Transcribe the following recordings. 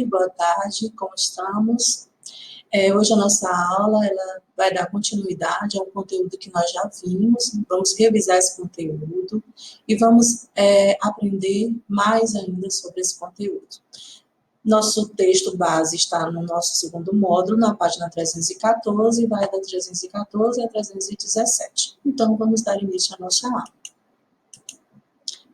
Boa tarde, como estamos? Hoje a nossa aula ela vai dar continuidade a um conteúdo que nós já vimos, vamos revisar esse conteúdo e vamos aprender mais ainda sobre esse conteúdo. Nosso texto base está no nosso segundo módulo, na página 314, e vai da 314 a 317. Então, vamos dar início à nossa aula.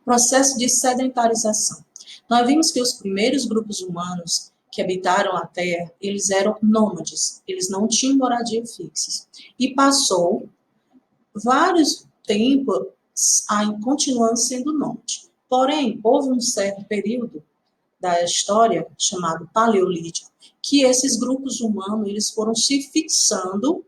Processo de sedentarização. Nós vimos que os primeiros grupos humanos que habitaram a Terra, eles eram nômades, eles não tinham moradia fixa. E passou vários tempos continuando sendo nômade. Porém, houve um certo período da história, chamado Paleolítico, que esses grupos humanos eles foram se fixando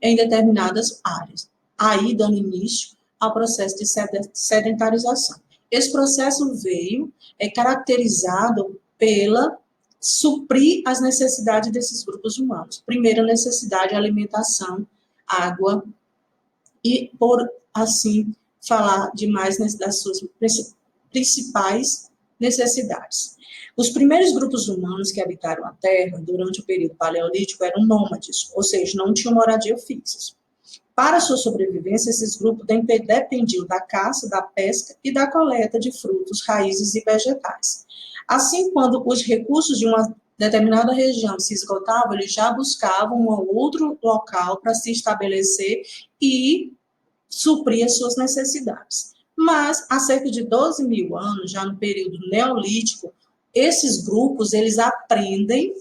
em determinadas áreas. Aí, dando início ao processo de sedentarização. Esse processo veio caracterizado pela suprir as necessidades desses grupos humanos. Primeira necessidade, alimentação, água, e por assim falar de mais das suas principais necessidades. Os primeiros grupos humanos que habitaram a Terra durante o período paleolítico eram nômades, ou seja, não tinham moradia fixa. Para sua sobrevivência, esses grupos dependiam da caça, da pesca e da coleta de frutos, raízes e vegetais. Assim, quando os recursos de uma determinada região se esgotavam, eles já buscavam um outro local para se estabelecer e suprir as suas necessidades. Mas, há cerca de 12 mil anos, já no período neolítico, esses grupos, eles aprendem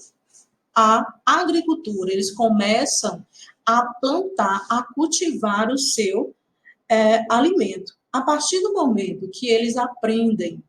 a agricultura, eles começam a plantar, a cultivar o seu alimento. A partir do momento que eles aprendem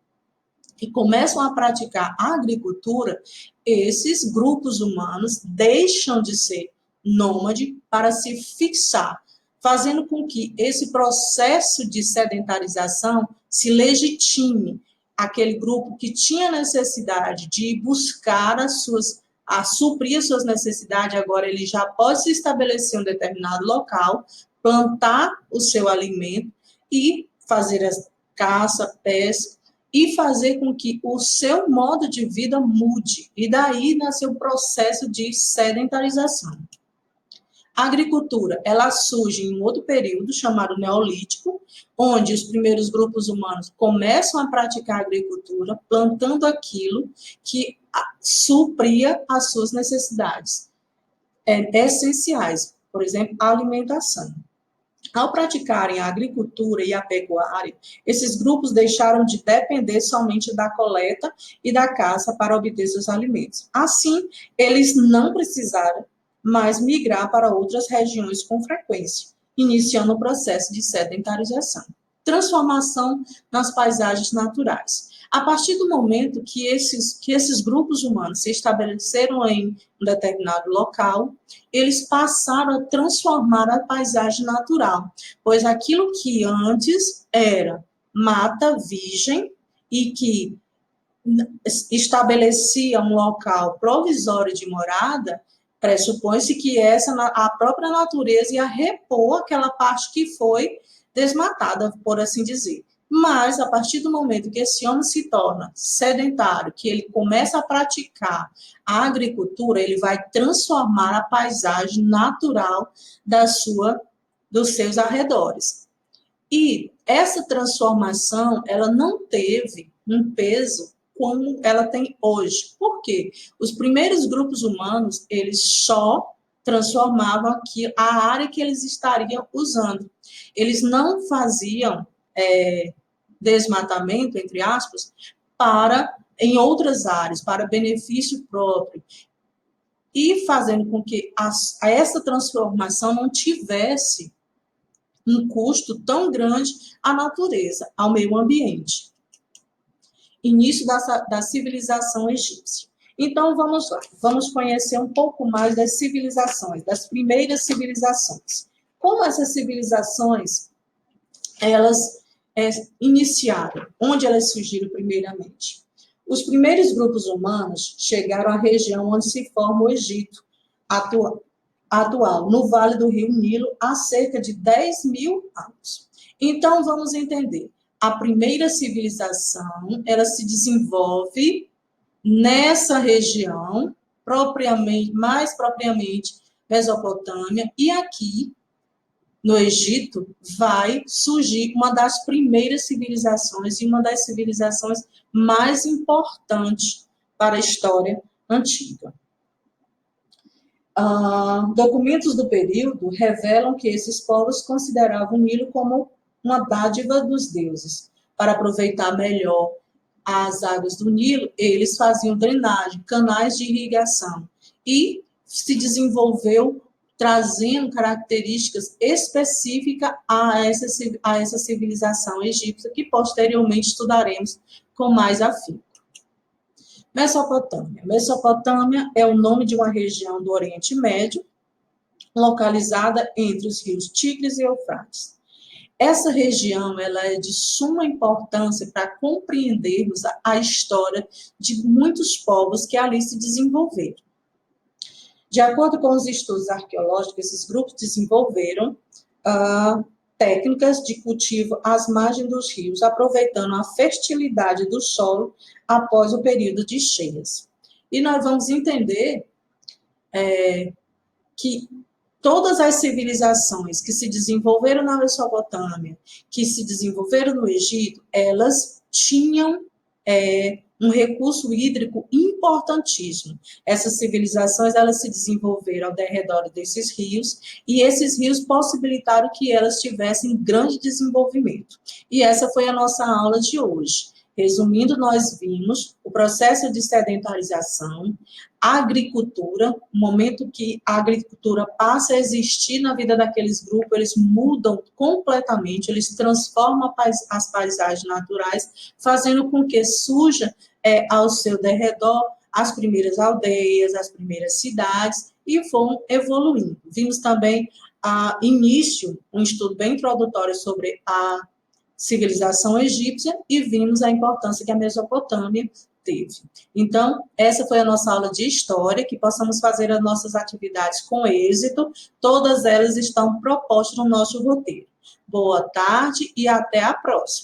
e começam a praticar a agricultura, esses grupos humanos deixam de ser nômade para se fixar, fazendo com que esse processo de sedentarização se legitime. Aquele grupo que tinha necessidade de buscar a suprir as suas necessidades, agora ele já pode se estabelecer em um determinado local, plantar o seu alimento e fazer a caça, pesca, e fazer com que o seu modo de vida mude. E daí nasceu o processo de sedentarização. A agricultura, ela surge em um outro período, chamado Neolítico, onde os primeiros grupos humanos começam a praticar a agricultura, plantando aquilo que supria as suas necessidades essenciais, por exemplo, a alimentação. Ao praticarem a agricultura e a pecuária, esses grupos deixaram de depender somente da coleta e da caça para obter seus alimentos. Assim, eles não precisaram mais migrar para outras regiões com frequência, iniciando o processo de sedentarização. Transformação nas paisagens naturais. A partir do momento que esses grupos humanos se estabeleceram em um determinado local, eles passaram a transformar a paisagem natural, pois aquilo que antes era mata virgem e que estabelecia um local provisório de morada, pressupõe-se que a própria natureza ia repor aquela parte que foi desmatada, por assim dizer. Mas, a partir do momento que esse homem se torna sedentário, que ele começa a praticar a agricultura, ele vai transformar a paisagem natural dos seus arredores. E essa transformação, ela não teve um peso como ela tem hoje. Por quê? Os primeiros grupos humanos, eles só transformavam aqui a área que eles estariam usando. Eles não faziam desmatamento, entre aspas, em outras áreas, para benefício próprio, e fazendo com que essa transformação não tivesse um custo tão grande à natureza, ao meio ambiente. Início da civilização egípcia. Então, vamos lá, vamos conhecer um pouco mais das civilizações, das primeiras civilizações. Como essas civilizações, elas iniciaram, onde elas surgiram primeiramente? Os primeiros grupos humanos chegaram à região onde se forma o Egito atual, no Vale do Rio Nilo, há cerca de 10 mil anos. Então, vamos entender. A primeira civilização, ela se desenvolve nessa região, mais propriamente Mesopotâmia, e aqui no Egito vai surgir uma das primeiras civilizações e uma das civilizações mais importantes para a história antiga. Documentos do período revelam que esses povos consideravam o Nilo como uma dádiva dos deuses. Para aproveitar melhor as águas do Nilo, eles faziam drenagem, canais de irrigação, e se desenvolveu trazendo características específicas a essa civilização egípcia, que posteriormente estudaremos com mais afinco. Mesopotâmia. Mesopotâmia é o nome de uma região do Oriente Médio, localizada entre os rios Tigres e Eufrates. Essa região ela é de suma importância para compreendermos a história de muitos povos que ali se desenvolveram. De acordo com os estudos arqueológicos, esses grupos desenvolveram técnicas de cultivo às margens dos rios, aproveitando a fertilidade do solo após o período de cheias. E nós vamos entender que todas as civilizações que se desenvolveram na Mesopotâmia, que se desenvolveram no Egito, elas tinham um recurso hídrico importantíssimo. Essas civilizações, elas se desenvolveram ao redor desses rios, e esses rios possibilitaram que elas tivessem grande desenvolvimento. E essa foi a nossa aula de hoje. Resumindo, nós vimos o processo de sedentarização, a agricultura, o momento que a agricultura passa a existir na vida daqueles grupos, eles mudam completamente, eles transformam as paisagens naturais, fazendo com que surja ao seu derredor as primeiras aldeias, as primeiras cidades, e vão evoluindo. Vimos também um estudo bem introdutório sobre a civilização egípcia, e vimos a importância que a Mesopotâmia teve. Então, essa foi a nossa aula de história, que possamos fazer as nossas atividades com êxito, todas elas estão propostas no nosso roteiro. Boa tarde e até a próxima.